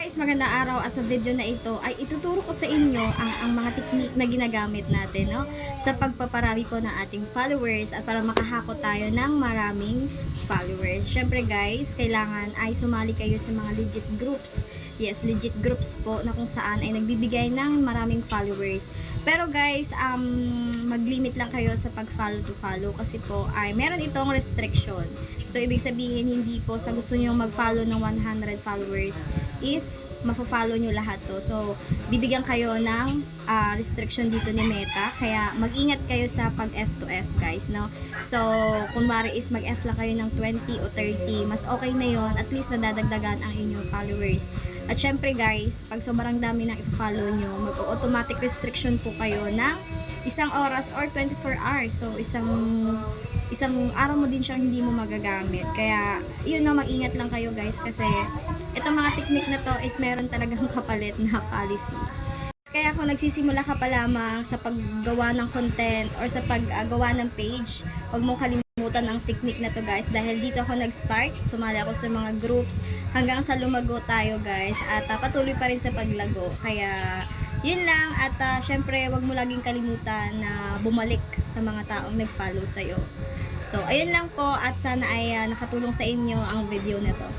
Guys, magandang araw. At sa video na ito ay ituturo ko sa inyo ang mga technique na ginagamit natin, no? Sa pagpaparami po ng ating followers at para makahakot tayo ng maraming followers. Syempre guys, kailangan ay sumali kayo sa mga legit groups. Yes, legit groups po na kung saan ay nagbibigay ng maraming followers. Pero guys, mag-limit lang kayo sa pag-follow to follow kasi po ay meron itong restriction. So, ibig sabihin, hindi po sa gusto nyo mag-follow ng 100 followers is mapo-follow nyo lahat to. So, bibigyan kayo ng restriction dito ni Meta. Kaya, mag-ingat kayo sa pag-F to F, guys, no? So, kunwari is mag-F lang kayo ng 20 o 30, mas okay na yon, at least nadadagdagan ang inyong followers. At syempre, guys, pag sobrang dami nang i-follow nyo, mag-automatic restriction po kayo na isang oras or 24 hours. So, isang araw mo din siyang hindi mo magagamit. Kaya, yun na, mag-ingat lang kayo guys kasi itong mga technique na to is meron talagang kapalit na policy. Kaya kung nagsisimula ka pa lamang sa paggawa ng content or sa paggawa ng page, huwag mong kalimutan ang technique na to guys dahil dito ako nag-start, sumali ako sa mga groups hanggang sa lumago tayo guys at patuloy pa rin sa paglago. Kaya yun lang at syempre wag mo laging kalimutan na bumalik sa mga taong nag-follow sa'yo. So ayun lang po at sana ay nakatulong sa inyo ang video na to.